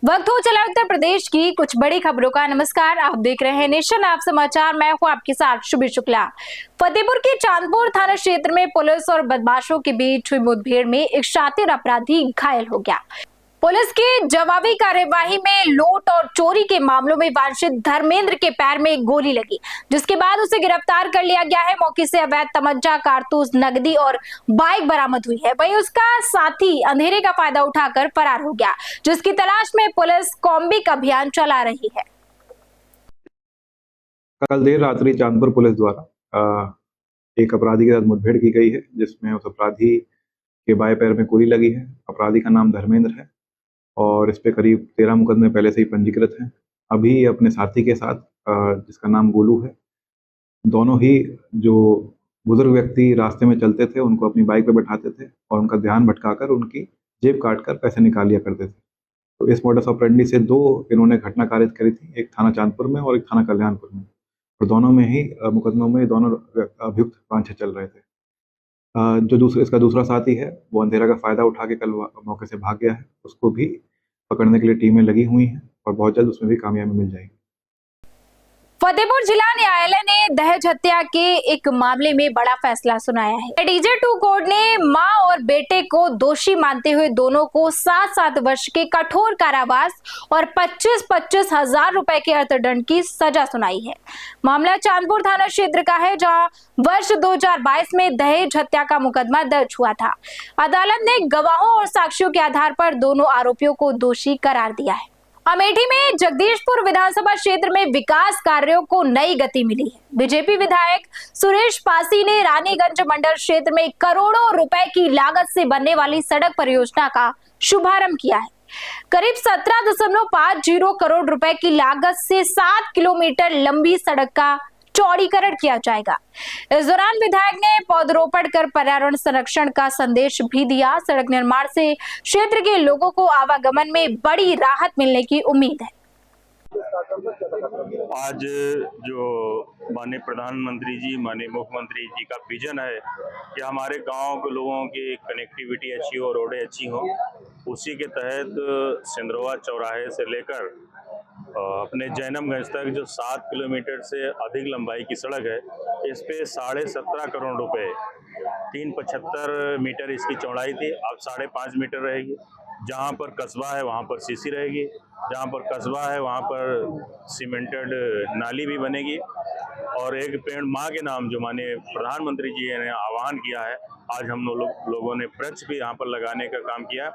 वक्त हो चला उत्तर प्रदेश की कुछ बड़ी खबरों का। नमस्कार, आप देख रहे हैं नेशन आप समाचार। मैं हूं आपके साथ शुभी शुक्ला। फतेहपुर के चांदपुर थाना क्षेत्र में पुलिस और बदमाशों के बीच हुई मुठभेड़ में एक शातिर अपराधी घायल हो गया। पुलिस की जवाबी कार्यवाही में लूट और चोरी के मामलों में वांछित धर्मेंद्र के पैर में एक गोली लगी, जिसके बाद उसे गिरफ्तार कर लिया गया है। मौके से अवैध तमंचा, कारतूस, नकदी और बाइक बरामद हुई है। वहीं उसका साथी अंधेरे का फायदा उठाकर फरार हो गया, जिसकी तलाश में पुलिस कॉम्बिक अभियान चला रही है। कल देर रात्रि चांदपुर पुलिस द्वारा एक अपराधी के साथ मुठभेड़ की गई है, जिसमें उस अपराधी के बाएं पैर में गोली लगी है। अपराधी का नाम धर्मेंद्र है और इस पे करीब 13 मुकदमे पहले से ही पंजीकृत हैं। अभी अपने साथी के साथ जिसका नाम गोलू है, दोनों ही जो बुजुर्ग व्यक्ति रास्ते में चलते थे उनको अपनी बाइक पे बैठाते थे और उनका ध्यान भटकाकर उनकी जेब काटकर पैसे निकाल लिया करते थे। तो इस मोडस ऑपरेंडी से दो इन्होंने घटना कारित करी थी, एक थाना चांदपुर में और एक थाना कल्याणपुर में, और दोनों में ही मुकदमों में दोनों अभियुक्त वांछित चल रहे थे। जो इसका दूसरा साथी है वो अंधेरा का फायदा उठा के कल मौके से भाग गया है। उसको भी पकड़ने के लिए टीमें लगी हुई हैं और बहुत जल्द उसमें भी कामयाबी मिल जाएगी। फतेहपुर जिला न्यायालय ने दहेज हत्या के एक मामले में बड़ा फैसला सुनाया है। डीजे 2 कोर्ट ने मां और बेटे को दोषी मानते हुए दोनों को 7-7 वर्ष के कठोर कारावास और 25-25 हजार रुपए के अर्थदंड की सजा सुनाई है। मामला चांदपुर थाना क्षेत्र का है, जहां वर्ष 2022 में दहेज हत्या का मुकदमा दर्ज हुआ था। अदालत ने गवाहों और साक्ष्यों के आधार पर दोनों आरोपियों को दोषी करार दिया है। अमेठी में जगदीशपुर विधानसभा क्षेत्र में विकास कार्यों को नई गति मिली है। बीजेपी विधायक सुरेश पासी ने रानीगंज मंडल क्षेत्र में करोड़ों रुपए की लागत से बनने वाली सड़क परियोजना का शुभारंभ किया है। करीब 17.50 करोड़ रुपए की लागत से 7 किलोमीटर लंबी सड़क का चौड़ीकरण किया जाएगा। इस दौरान विधायक ने पौधरोपण कर पर्यावरण संरक्षण का संदेश भी दिया। सड़क निर्माण से क्षेत्र के लोगों को आवागमन में बड़ी राहत मिलने की उम्मीद है। आज जो माननीय प्रधानमंत्री जी, माननीय मुख्यमंत्री जी का विजन है कि हमारे गांव के लोगों की कनेक्टिविटी अच्छी हो, रोडें अच्छी हो, उसी के तहत सिंदरवा चौराहे से लेकर अपने जैनमगंज तक जो 7 किलोमीटर से अधिक लंबाई की सड़क है, इस पे 17.5 करोड़ रुपए, 375 मीटर इसकी चौड़ाई थी, अब 5.5 मीटर रहेगी। जहाँ पर कस्बा है वहाँ पर सीसी रहेगी, जहाँ पर कस्बा है वहाँ पर सीमेंटेड नाली भी बनेगी। और एक पेड़ माँ के नाम जो माननीय प्रधानमंत्री जी ने आह्वान किया है, आज हम लोगों ने वृक्ष भी यहाँ पर लगाने का काम किया।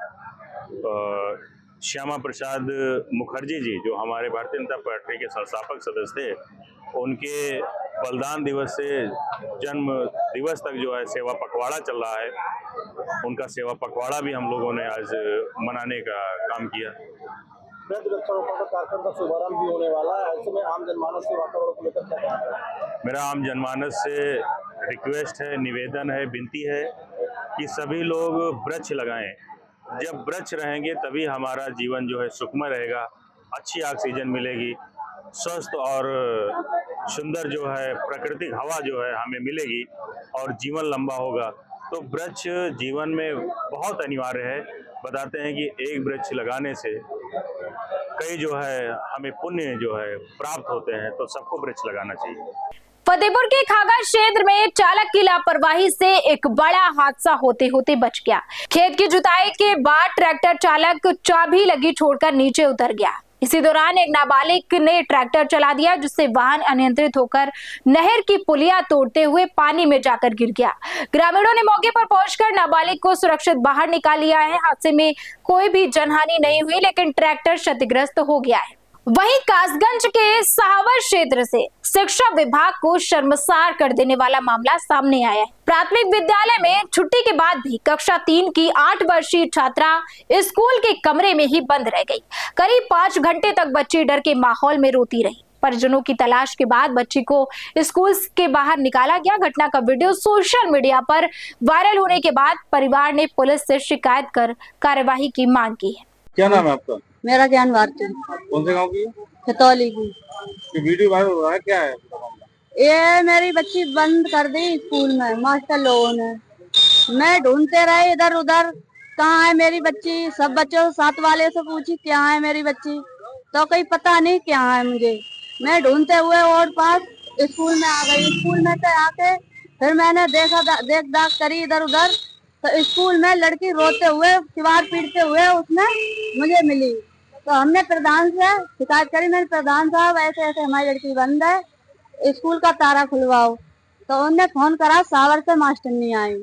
श्यामा प्रसाद मुखर्जी जी जो हमारे भारतीय जनता पार्टी के संस्थापक सदस्य थे, उनके बलिदान दिवस से जन्म दिवस तक जो है सेवा पखवाड़ा चल रहा है, उनका सेवा पखवाड़ा भी हम लोगों ने आज मनाने का काम किया। कार्यक्रम का शुभारंभ भी होने वाला है, ऐसे में आम जनमानस के वातावरण को लेकर क्या? मेरा आम जनमानस से रिक्वेस्ट है, निवेदन है, विनती है कि सभी लोग वृक्ष लगाएं। जब वृक्ष रहेंगे तभी हमारा जीवन जो है सुखमय रहेगा, अच्छी ऑक्सीजन मिलेगी, स्वस्थ और सुंदर जो है प्राकृतिक हवा जो है हमें मिलेगी और जीवन लंबा होगा। तो वृक्ष जीवन में बहुत अनिवार्य है। बताते हैं कि एक वृक्ष लगाने से कई जो है हमें पुण्य जो है प्राप्त होते हैं, तो सबको वृक्ष लगाना चाहिए। फतेहपुर के खागा क्षेत्र में चालक की लापरवाही से एक बड़ा हादसा होते होते बच गया। खेत की जुताई के बाद ट्रैक्टर चालक चाबी लगी छोड़कर नीचे उतर गया। इसी दौरान एक नाबालिग ने ट्रैक्टर चला दिया, जिससे वाहन अनियंत्रित होकर नहर की पुलिया तोड़ते हुए पानी में जाकर गिर गया। ग्रामीणों ने मौके पर पहुंचकर नाबालिग को सुरक्षित बाहर निकाल लिया है। हादसे में कोई भी जनहानि नहीं हुई, लेकिन ट्रैक्टर क्षतिग्रस्त हो गया है। वहीं कासगंज के सहावर क्षेत्र से शिक्षा विभाग को शर्मसार कर देने वाला मामला सामने आया है। प्राथमिक विद्यालय में छुट्टी के बाद भी कक्षा 3 की 8 वर्षीय छात्रा स्कूल के कमरे में ही बंद रह गई। करीब 5 घंटे तक बच्ची डर के माहौल में रोती रही। परिजनों की तलाश के बाद बच्ची को स्कूल के बाहर निकाला गया। घटना का वीडियो सोशल मीडिया पर वायरल होने के बाद परिवार ने पुलिस से शिकायत कर कार्यवाही की मांग की है। क्या नाम है आपका? मेरा ज्ञान भारती। कौन से गांव की? खतौली की। ये वीडियो वायरल हो रहा है, क्या है? ये मेरी बच्ची बंद कर दी स्कूल में मास्टर लोगों ने। मैं ढूंढते रहे इधर उधर, कहाँ है मेरी बच्ची, सब बच्चों साथ वाले से पूछी क्या है मेरी बच्ची, तो कहीं पता नहीं क्या है मुझे। मैं ढूंढते हुए और पास स्कूल में आ गई। स्कूल में से आके फिर मैंने देख दाख करी इधर उधर, तो स्कूल में लड़की रोते हुए दीवार पीटते हुए उसने मुझे मिली। तो हमने प्रधान से शिकायत करी, मैंने प्रधान साहब ऐसे ऐसे हमारी लड़की बंद है, स्कूल का ताला खुलवाओ। तो उन्होंने फोन करा, सावर से मास्टरनी आई।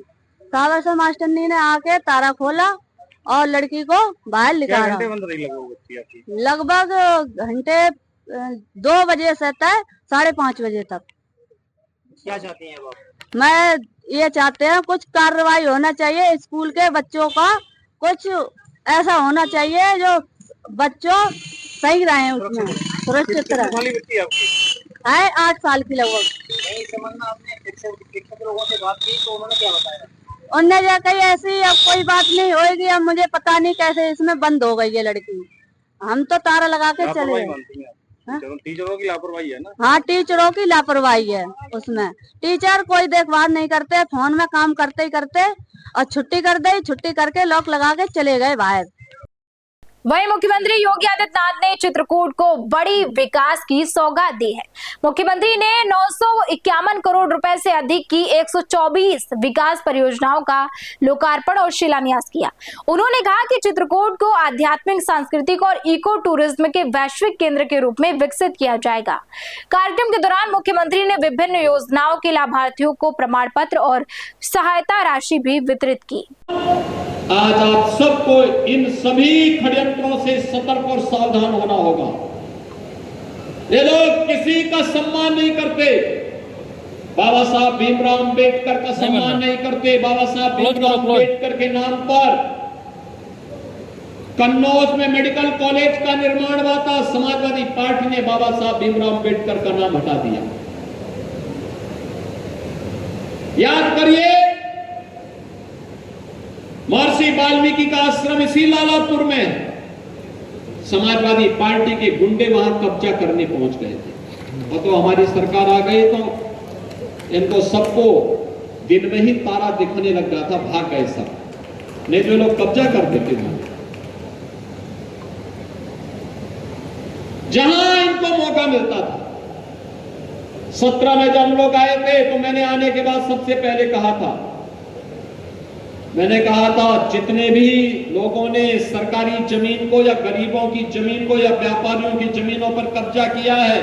सावर से मास्टरनी ने आके ताला खोला और लड़की को बाहर निकाला। बंद रही लगभग बच्ची आपकी? लगभग घंटे 2 बजे से तक 5:30 बजे तक। क्या चाहती हैं अब आप? मैं ये चाहते हैं कुछ कार्रवाई होना चाहिए, स्कूल के बच्चों का कुछ ऐसा होना चाहिए जो बच्चों सही रहे, उसमें सुरक्षित रहे। वाली बच्ची है आपकी? है 8 साल की लगभग। नहीं, इस संबंध में आपने शिक्षक लोगों से बात की तो उन्होंने क्या बताया? उनने जो कही ऐसी अब कोई बात नहीं होगी, अब मुझे पता नहीं कैसे इसमें बंद हो गई है लड़की। हम तो ताला लगा के चले गए। मानती हैं आप? टीचरों की लापरवाही है ना? हाँ, टीचरों की लापरवाही है उसमें। टीचर कोई देखभाल नहीं करते, फोन में काम करते ही करते और छुट्टी कर दी, छुट्टी करके लॉक लगा के चले गए बाहर। वहीं मुख्यमंत्री योगी आदित्यनाथ ने चित्रकूट को बड़ी विकास की सौगात दी है। मुख्यमंत्री ने 951 करोड़ रुपए से अधिक की 124 विकास परियोजनाओं का लोकार्पण और शिलान्यास किया। उन्होंने कहा कि चित्रकूट को आध्यात्मिक, सांस्कृतिक और इको टूरिज्म के वैश्विक केंद्र के रूप में विकसित किया जाएगा। कार्यक्रम के दौरान मुख्यमंत्री ने विभिन्न योजनाओं के लाभार्थियों को प्रमाण पत्र और सहायता राशि भी वितरित की। आज आप सबको इन सभी षड्यंत्रों से सतर्क और सावधान होना होगा। ये लोग किसी का सम्मान नहीं करते, बाबा साहब भीमराव अंबेडकर का सम्मान नहीं करते। बाबा साहब भीमराव अंबेडकर के नाम पर कन्नौज में मेडिकल कॉलेज का निर्माण हुआ था, समाजवादी पार्टी ने बाबा साहब भीमराव अंबेडकर का नाम हटा दिया। याद करिए, महर्षि वाल्मीकि का आश्रम इसी लालापुर में, समाजवादी पार्टी के गुंडे वहां कब्जा करने पहुंच गए थे। और तो हमारी सरकार आ गई तो इनको सबको दिन में ही तारा दिखने लग गया था, भाग गए सब, नहीं जो लोग कब्जा कर देते थे। जहां इनको मौका मिलता था, 17 में जब हम लोग आए थे तो मैंने आने के बाद सबसे पहले कहा था, जितने भी लोगों ने सरकारी जमीन को या गरीबों की जमीन को या व्यापारियों की जमीनों पर कब्जा किया है,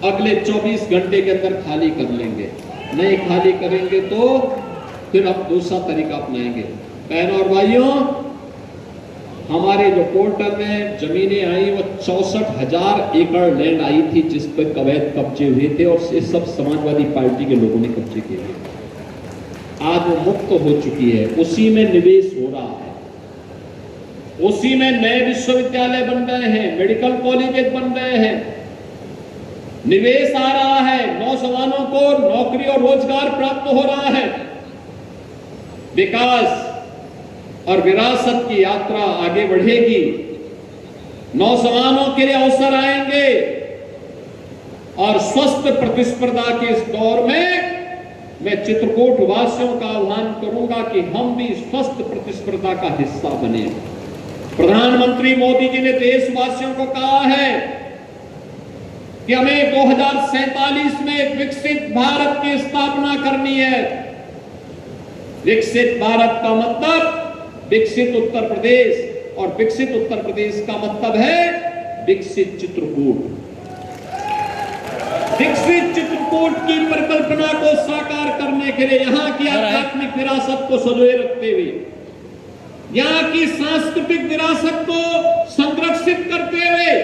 अगले 24 घंटे के अंदर खाली कर लेंगे। नहीं खाली करेंगे तो फिर हम दूसरा तरीका अपनाएंगे। बहनों और भाइयों, हमारे जो पोर्टल में जमीनें आई वो 64,000 एकड़ लैंड आई थी जिस पर अवैध कब्जे हुए थे और ये सब समाजवादी पार्टी के लोगों ने कब्जे किए थे। आज वो मुक्त हो चुकी है, उसी में निवेश हो रहा है, उसी में नए विश्वविद्यालय बन रहे हैं, मेडिकल कॉलेज बन रहे हैं, निवेश आ रहा है, नौजवानों को नौकरी और रोजगार प्राप्त हो रहा है। विकास और विरासत की यात्रा आगे बढ़ेगी, नौजवानों के लिए अवसर आएंगे और स्वस्थ प्रतिस्पर्धा के इस दौर में मैं चित्रकूट वासियों का आह्वान करूंगा कि हम भी स्वस्थ प्रतिस्पर्धा का हिस्सा बने। प्रधानमंत्री मोदी जी ने देशवासियों को कहा है कि हमें 2047 में एक विकसित भारत की स्थापना करनी है। विकसित भारत का मतलब विकसित उत्तर प्रदेश, और विकसित उत्तर प्रदेश का मतलब है विकसित चित्रकूट। विकसित चित्रकूट की परिकल्पना को साकार करने के लिए यहाँ की आध्यात्मिक विरासत को संजोए रखते हुए, यहाँ की सांस्कृतिक विरासत को संरक्षित करते हुए,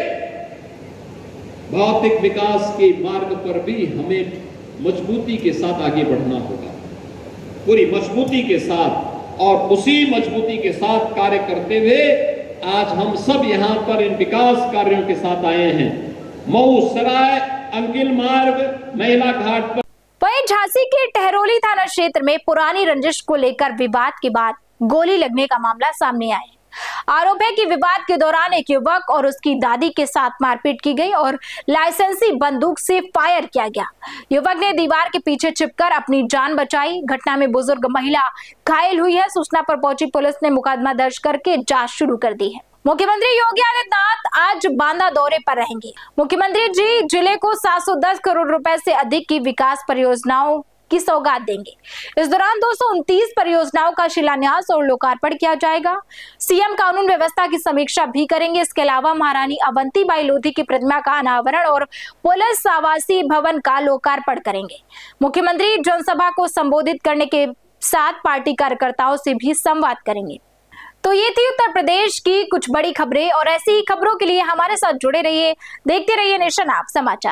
भौतिक विकास के मार्ग पर भी हमें मजबूती के साथ आगे बढ़ना होगा, पूरी मजबूती के साथ। और उसी मजबूती के साथ कार्य करते हुए आज हम सब यहाँ पर इन विकास कार्यों के साथ आए हैं। मऊ सराय अंकिल मार्ग महिला घाट पर। वहीं झांसी के टहरोली थाना क्षेत्र में पुरानी रंजिश को लेकर विवाद के बाद गोली लगने का मामला सामने आया है। आरोप है कि विवाद के दौरान एक युवक और उसकी दादी के साथ मारपीट की गई और लाइसेंसी बंदूक से फायर किया गया। युवक ने दीवार के पीछे छिपकर अपनी जान बचाई। घटना में बुजुर्ग महिला घायल हुई है। सूचना पर पहुंची पुलिस ने मुकदमा दर्ज करके जांच शुरू कर दी है। मुख्यमंत्री योगी आदित्यनाथ आज बांदा दौरे पर रहेंगे। मुख्यमंत्री जी जिले को 710 करोड़ रुपए से अधिक की विकास परियोजनाओं की सौगात देंगे। इस दौरान 229 परियोजनाओं का शिलान्यास और लोकार्पण किया जाएगा। सीएम कानून व्यवस्था की समीक्षा भी करेंगे। इसके अलावा महारानी अवंतीबाई लोधी की प्रतिमा का अनावरण और पुलिस आवासीय भवन का लोकार्पण करेंगे। मुख्यमंत्री जनसभा को संबोधित करने के साथ पार्टी कार्यकर्ताओं से भी संवाद करेंगे। तो ये थी उत्तर प्रदेश की कुछ बड़ी खबरें और ऐसी ही खबरों के लिए हमारे साथ जुड़े रहिए, देखते रहिए नेशन आप समाचार।